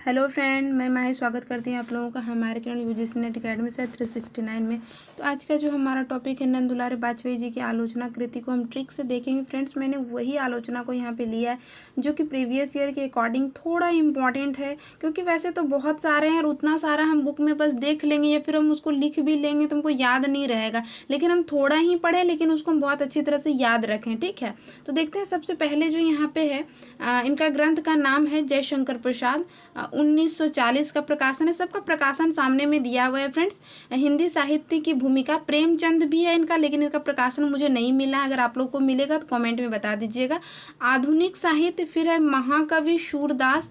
Hello friend, मैं माही स्वागत करती हूँ आप लोगों का हमारे चैनल यूजीसी नेट अकेडमी से 369 में। तो आज का जो हमारा टॉपिक है नंद दुलारे वाजपेयी जी की आलोचना कृति को हम ट्रिक से देखेंगे। फ्रेंड्स, मैंने वही आलोचना को यहाँ पे लिया है जो कि प्रीवियस ईयर के अकॉर्डिंग थोड़ा इंपॉर्टेंट है, क्योंकि वैसे तो बहुत सारे हैं और उतना सारा हम बुक में बस देख लेंगे या फिर हम उसको लिख भी लेंगे तो हमको याद नहीं रहेगा, लेकिन हम थोड़ा ही पढ़ें लेकिन उसको हम बहुत अच्छी तरह से याद रखें। ठीक है, तो देखते हैं। सबसे पहले जो यहाँ पे है इनका ग्रंथ का नाम है जयशंकर प्रसाद, 1940 का प्रकाशन है। सबका प्रकाशन सामने में दिया हुआ है फ्रेंड्स। हिंदी साहित्य की भूमिका, प्रेमचंद भी है इनका, लेकिन इनका प्रकाशन मुझे नहीं मिला। अगर आप लोग को मिलेगा तो कमेंट में बता दीजिएगा। आधुनिक साहित्य, फिर है महाकवि सूरदास,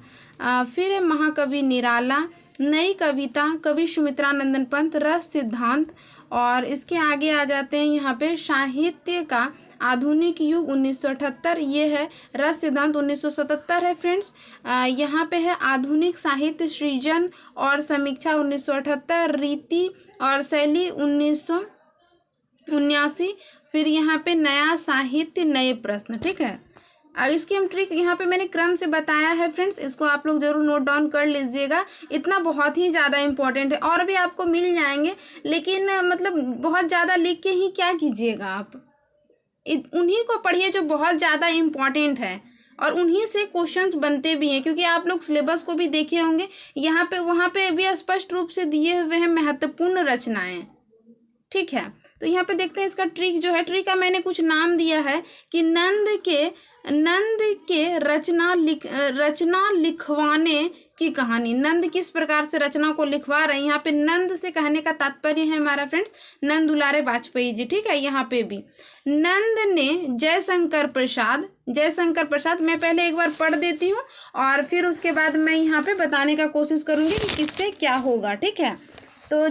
फिर है महाकवि निराला, नई कविता कवि सुमित्रानंदन पंत, रस सिद्धांत, और इसके आगे आ जाते हैं यहाँ पे साहित्य का आधुनिक युग 1978, ये है रस सिद्धांत 1977 है फ्रेंड्स। यहाँ पे है आधुनिक साहित्य सृजन और समीक्षा 1978, रीति और शैली 1979, फिर यहाँ पे नया साहित्य नए प्रश्न। ठीक है, इसकी हम ट्रिक यहाँ पे मैंने क्रम से बताया है फ्रेंड्स, इसको आप लोग जरूर नोट डाउन कर लीजिएगा। इतना बहुत ही ज़्यादा इंपॉर्टेंट है, और भी आपको मिल जाएंगे, लेकिन मतलब बहुत ज़्यादा लिख के ही क्या कीजिएगा, आप उन्हीं को पढ़िए जो बहुत ज़्यादा इम्पॉर्टेंट है और उन्हीं से क्वेश्चंस बनते भी हैं, क्योंकि आप लोग सिलेबस को भी देखे होंगे। यहाँ पे वहाँ पे भी स्पष्ट रूप से दिए हुए हैं महत्वपूर्ण रचनाएं। ठीक है, तो यहाँ पे देखते हैं इसका ट्रिक जो है। ट्रिक का मैंने कुछ नाम दिया है कि नंद के रचना लिखवाने की कहानी। नंद किस प्रकार से रचना को लिखवा रहे हैं। यहाँ पे नंद से कहने का तात्पर्य है हमारा फ्रेंड्स नंद दुलारे वाजपेयी जी। ठीक है, यहाँ पे भी नंद ने जयशंकर प्रसाद, मैं पहले एक बार पढ़ देती हूँ और फिर उसके बाद मैं यहाँ पे बताने का कोशिश करूँगी कि किससे क्या होगा। ठीक है, तो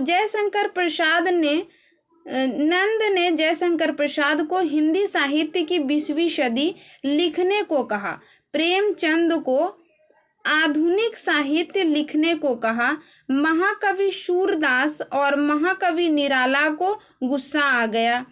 नंद ने जयशंकर प्रसाद को हिंदी साहित्य की 20वीं सदी लिखने को कहा, प्रेमचंद को आधुनिक साहित्य लिखने को कहा, महाकवि सूरदास और महाकवि निराला को गुस्सा आ गया।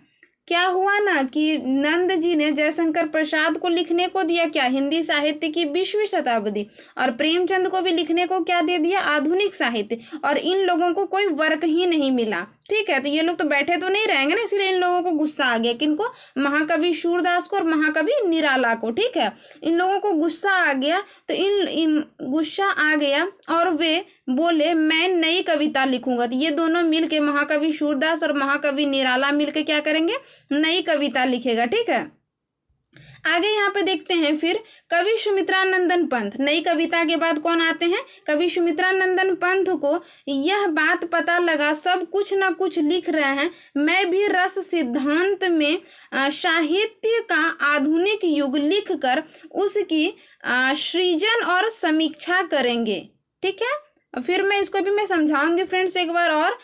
क्या हुआ ना कि नंद जी ने जयशंकर प्रसाद को लिखने को दिया क्या, हिंदी साहित्य की 20वीं शताब्दी, और प्रेमचंद को भी लिखने को क्या दे दिया, आधुनिक साहित्य, और इन लोगों को कोई वर्क ही नहीं मिला। ठीक है, तो ये लोग तो बैठे तो नहीं रहेंगे ना, इसलिए इन लोगों को गुस्सा आ गया। किनको, महाकवि सूरदास को और महाकवि निराला को। ठीक है, इन लोगों को गुस्सा आ गया, तो इन गुस्सा आ गया और वे बोले मैं नई कविता लिखूंगा। तो ये दोनों मिलके, महाकवि सूरदास और महाकवि निराला मिलके क्या करेंगे, नई कविता लिखेगा। ठीक है, आगे यहाँ पे देखते हैं फिर कवि सुमित्रानंदन पंत। नई कविता के बाद कौन आते हैं, कवि सुमित्रानंदन पंत को यह बात पता लगा सब कुछ न कुछ लिख रहे हैं, मैं भी रस सिद्धांत में साहित्य का आधुनिक युग लिखकर उसकी सृजन और समीक्षा करेंगे। ठीक है, फिर मैं इसको भी मैं समझाऊंगी फ्रेंड्स एक बार और।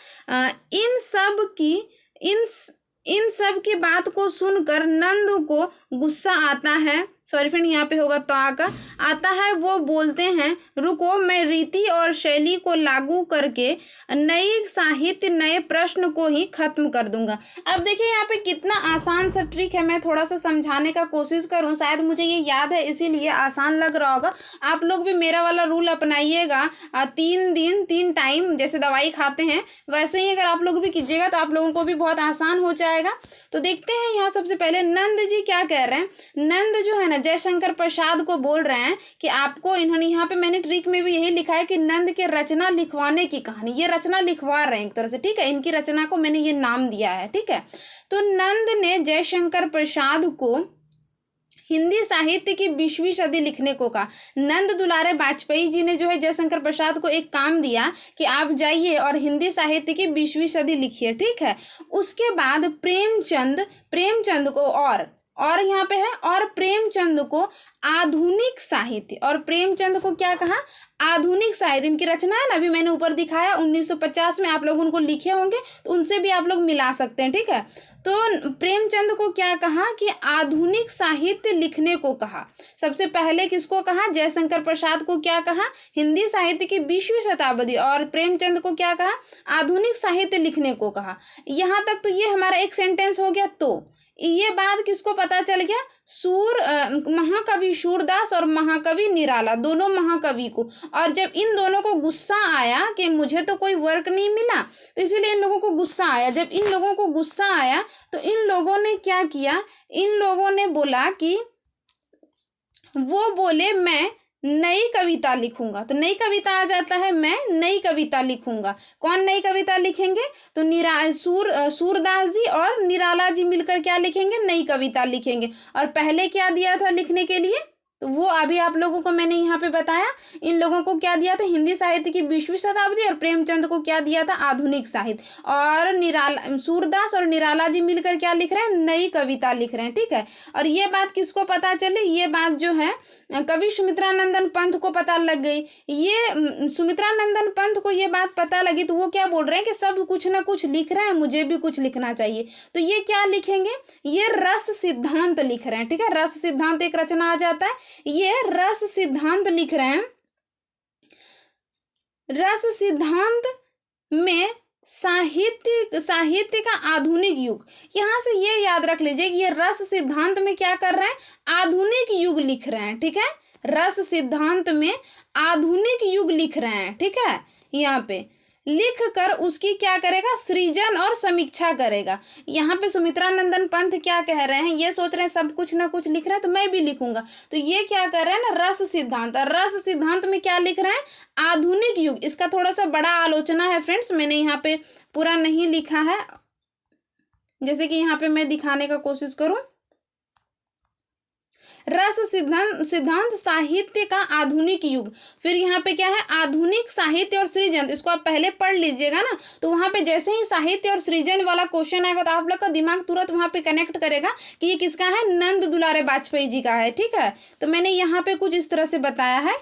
इन सब की बात को सुनकर नंद को गुस्सा आता है, सॉरी फ्रेंड यहाँ पे होगा तो आता है। वो बोलते हैं रुको, मैं रीति और शैली को लागू करके नई साहित्य नए प्रश्न को ही खत्म कर दूंगा। अब देखिए यहाँ पे कितना आसान सा ट्रिक है, मैं थोड़ा सा समझाने का कोशिश करूँ, शायद मुझे ये याद है इसीलिए आसान लग रहा होगा। आप लोग भी मेरा वाला रूल अपनाइएगा, 3 दिन 3 टाइम जैसे दवाई खाते हैं वैसे ही अगर आप लोग भी कीजिएगा तो आप लोगों को भी बहुत आसान हो जाएगा। तो देखते हैं यहाँ सबसे पहले नंद जी क्या कह रहे हैं। नंद जो है ना जयशंकर प्रसाद को बोल रहे हैं कि आपको, इन्होंने यहाँ पे मैंने ट्रिक में भी यही लिखा है कि नंद के रचना लिखवाने की कहानी, ये रचना लिखवा रहे हैं एक तरह से। ठीक है, इनकी रचना को मैंने ये नाम दिया है। ठीक है, तो नंद ने जयशंकर प्रसाद को हिंदी साहित्य की 20वीं सदी लिखने को कहा। नंद दुलारे वाजपेयी जी ने जो है जयशंकर प्रसाद को एक काम दिया कि आप जाइए और हिंदी साहित्य की 20वीं सदी लिखिए। ठीक है, उसके बाद प्रेमचंद को और यहाँ पे है और प्रेमचंद को आधुनिक साहित्य, और प्रेमचंद को क्या कहा, आधुनिक साहित्य। इनकी रचना है ना, अभी मैंने ऊपर दिखाया 1950 में, आप लोग उनको लिखे होंगे तो उनसे भी आप लोग मिला सकते हैं। ठीक है, तो प्रेमचंद को क्या कहा कि आधुनिक साहित्य लिखने को कहा। सबसे पहले किसको कहा, जयशंकर प्रसाद को क्या कहा, हिंदी साहित्य की 20वीं शताब्दी, और प्रेमचंद को क्या कहा, आधुनिक साहित्य लिखने को कहा। यहाँ तक तो ये हमारा एक सेंटेंस हो गया। तो ये बात किसको पता चल गया? महाकवि सूरदास और महाकवि निराला, दोनों महाकवि को। और जब इन दोनों को गुस्सा आया कि मुझे तो कोई वर्क नहीं मिला, तो इसीलिए इन लोगों को गुस्सा आया। जब इन लोगों को गुस्सा आया तो इन लोगों ने क्या किया? इन लोगों ने बोला कि वो बोले मैं नई कविता लिखूंगा। तो नई कविता आ जाता है, मैं नई कविता लिखूंगा। कौन नई कविता लिखेंगे? तो सूरदास जी और निराला जी मिलकर क्या लिखेंगे? नई कविता लिखेंगे। और पहले क्या दिया था लिखने के लिए? तो वो अभी आप लोगों को मैंने यहाँ पे बताया। इन लोगों को क्या दिया था? हिंदी साहित्य की 20वीं शताब्दी, और प्रेमचंद को क्या दिया था? आधुनिक साहित्य। और सूरदास और निराला जी मिलकर क्या लिख रहे हैं? नई कविता लिख रहे हैं, ठीक है। और ये बात किसको पता चली? ये बात जो है कवि सुमित्रानंदन पंत को पता लग गई। ये सुमित्रानंदन पंत को ये बात पता लगी तो वो क्या बोल रहे हैं कि सब कुछ ना कुछ लिख रहे हैं, मुझे भी कुछ लिखना चाहिए। तो ये क्या लिखेंगे? ये रस सिद्धांत लिख रहे हैं, ठीक है। रस सिद्धांत एक रचना आ जाता है, ये रस सिद्धांत लिख रहे हैं। रस सिद्धांत में साहित्य का आधुनिक युग, यहां से ये याद रख लीजिए कि ये रस सिद्धांत में क्या कर रहे हैं? आधुनिक युग लिख रहे हैं, ठीक है। रस सिद्धांत में आधुनिक युग लिख रहे हैं, ठीक है। यहाँ पे लिख कर उसकी क्या करेगा? सृजन और समीक्षा करेगा। यहाँ पे सुमित्रानंदन पंत क्या कह रहे हैं? ये सोच रहे हैं सब कुछ ना कुछ लिख रहे हैं तो मैं भी लिखूंगा। तो ये क्या कर रहे हैं ना? रस सिद्धांत। और रस सिद्धांत में क्या लिख रहे हैं? आधुनिक युग। इसका थोड़ा सा बड़ा आलोचना है फ्रेंड्स, मैंने यहाँ पे पूरा नहीं लिखा है, जैसे कि यहाँ पे मैं दिखाने का कोशिश करूं। रस सिद्धांत साहित्य का आधुनिक युग। फिर यहाँ पे क्या है? आधुनिक साहित्य और सृजन। इसको आप पहले पढ़ लीजिएगा ना, तो वहां पे जैसे ही साहित्य और सृजन वाला क्वेश्चन आएगा तो आप लोग का दिमाग तुरंत वहां पे कनेक्ट करेगा कि ये किसका है? नंद दुलारे वाजपेयी जी का है, ठीक है। तो मैंने यहाँ पे कुछ इस तरह से बताया है,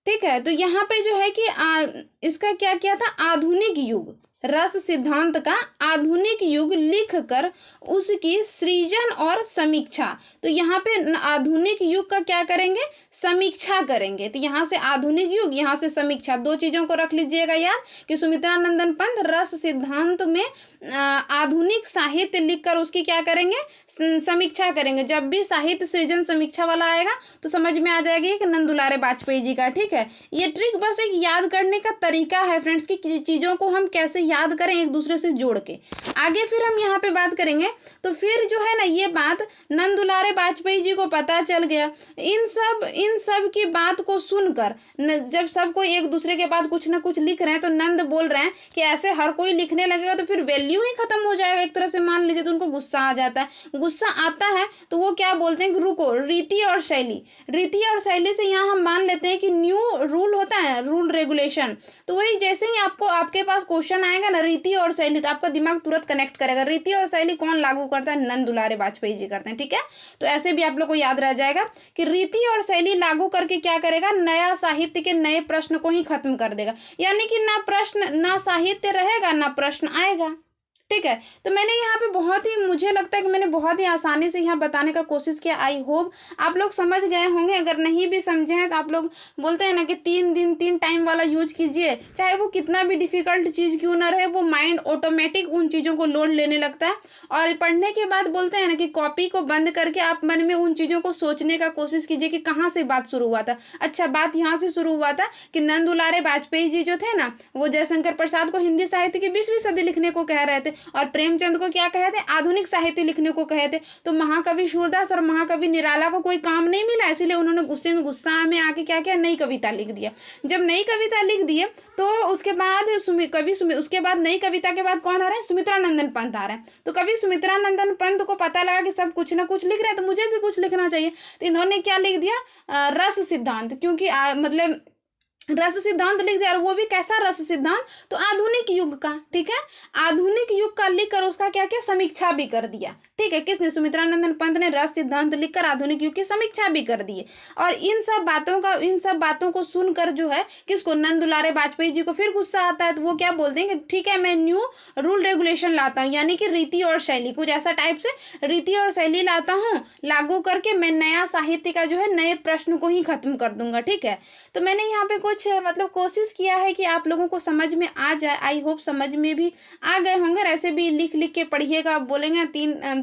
ठीक है। तो यहाँ पे जो है कि इसका क्या किया था? आधुनिक युग, रस सिद्धांत का आधुनिक युग लिख कर उसकी सृजन और समीक्षा। तो यहाँ पे आधुनिक युग का क्या करेंगे? समीक्षा करेंगे। तो यहाँ से आधुनिक युग, यहाँ से समीक्षा, दो चीजों को रख लीजिएगा याद कि सुमित्रानंदन पंत रस सिद्धांत में आधुनिक साहित्य लिखकर उसकी क्या करेंगे? समीक्षा करेंगे। जब भी साहित्य सृजन समीक्षा वाला आएगा तो समझ में आ जाएगी कि नंद दुलारे वाजपेयी जी का, ठीक है। ये ट्रिक बस एक याद करने का तरीका है फ्रेंड्स की चीजों को हम कैसे याद करें एक दूसरे से जोड़ के। आगे फिर हम यहाँ पे बात करेंगे। तो फिर जो है ना, ये बात नंद दुलारे वाजपेयी जी को पता चल गया। इन सब की बात को सुनकर जब सब कोई एक दूसरे के बाद कुछ ना कुछ लिख रहे हैं तो नंद बोल रहे हैं कि ऐसे हर कोई लिखने लगेगा तो फिर वैल्यू ही खत्म हो जाएगा एक तरह से, मान लीजिए। तो उनको गुस्सा आ जाता है। गुस्सा आता है तो वो क्या बोलते हैं कि रुको, रीति और शैली से यहाँ हम मान लेते हैं कि न्यू रूल होता है, रूल रेगुलेशन। तो वही जैसे ही आपके पास क्वेश्चन आएगा ना रीति और शैली, तो आपका दिमाग तुरंत कनेक्ट करेगा। रीति और शैली कौन लागू करता है? नंद दुलारे वाजपेयी जी करते हैं, ठीक है। तो ऐसे भी आप लोग को याद रह जाएगा कि रीति और शैली लागू करके क्या करेगा? नया साहित्य के नए प्रश्न को ही खत्म कर देगा। यानी कि ना साहित्य रहेगा ना प्रश्न आएगा, ठीक है। तो मैंने यहाँ पे मुझे लगता है कि मैंने बहुत ही आसानी से यहाँ बताने का कोशिश किया। आई होप आप लोग समझ गए होंगे। अगर नहीं भी समझे हैं तो आप लोग बोलते हैं ना कि 3 टाइम वाला यूज कीजिए, चाहे वो कितना भी डिफिकल्ट चीज़ क्यों ना रहे, वो माइंड ऑटोमेटिक उन चीज़ों को लोड लेने लगता है। और पढ़ने के बाद बोलते हैं ना कि कॉपी को बंद करके आप मन में उन चीज़ों को सोचने का कोशिश कीजिए कि कहाँ से बात शुरू हुआ था। अच्छा, बात यहाँ से शुरू हुआ था कि नंद दुलारे वाजपेयी जी जो थे ना, वो जयशंकर प्रसाद को हिंदी साहित्य की 20वीं सदी लिखने को कह रहे थे और प्रेमचंद को क्या कहे थे? आधुनिक साहित्य लिखने को कहे थे। तो महाकवि सूरदास और महाकवि निराला को कोई काम नहीं मिला, इसलिए उन्होंने गुस्सा में आके क्या किया? नई कविता लिख दिया। जब नई कविता लिख दिए तो उसके बाद उसके बाद नई कविता के बाद कौन आ रहा है? सुमित्रानंदन पंत आ रहा है। तो कवि सुमित्रानंदन पंत को पता लगा कि सब कुछ ना कुछ लिख रहे हैं तो मुझे भी कुछ लिखना चाहिए। तो इन्होंने क्या लिख दिया? रस सिद्धांत। क्योंकि मतलब रस सिद्धांत लिख दिया, और वो भी कैसा रस सिद्धांत? तो आधुनिक युग का, ठीक है। आधुनिक युग का लिखकर उसका क्या किया? समीक्षा भी कर दिया, ठीक है। किसने? सुमित्रानंदन पंत ने रस सिद्धांत लिखकर आधुनिक युग की समीक्षा भी कर दी। और इन सब बातों को सुनकर जो है किसको? नंद दुलारे वाजपेयी जी को फिर गुस्सा आता है। तो वो क्या बोलते हैं कि ठीक है, मैं न्यू रूल रेगुलेशन लाता हूँ, यानी कि रीति और शैली, कुछ ऐसा टाइप से रीति और शैली लाता हूँ, लागू करके मैं नया साहित्य का जो है नए प्रश्न को ही खत्म कर दूंगा, ठीक है। तो मैंने यहाँ पे कुछ मतलब कोशिश किया है कि आप लोगों को समझ में आ जाए। आई होप समझ में भी आ गए होंगे। ऐसे भी लिख के पढ़िएगा, आप बोलेंगे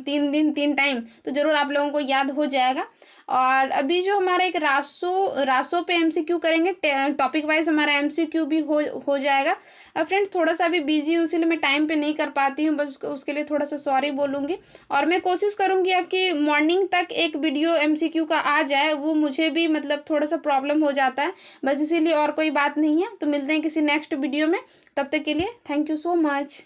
3 दिन 3 टाइम, तो ज़रूर आप लोगों को याद हो जाएगा। और अभी जो हमारा एक रासो पे एमसीक्यू करेंगे, टॉपिक वाइज हमारा एमसीक्यू भी हो जाएगा। अब फ्रेंड्स थोड़ा सा अभी बिजी हूँ, इसीलिए मैं टाइम पे नहीं कर पाती हूँ, बस उसके लिए थोड़ा सा सॉरी बोलूँगी। और मैं कोशिश करूँगी आपकी मॉर्निंग तक एक वीडियो एमसीक्यू का आ जाए, वो मुझे भी मतलब थोड़ा सा प्रॉब्लम हो जाता है, बस इसीलिए, और कोई बात नहीं है। तो मिलते हैं किसी नेक्स्ट वीडियो में, तब तक के लिए थैंक यू सो मच।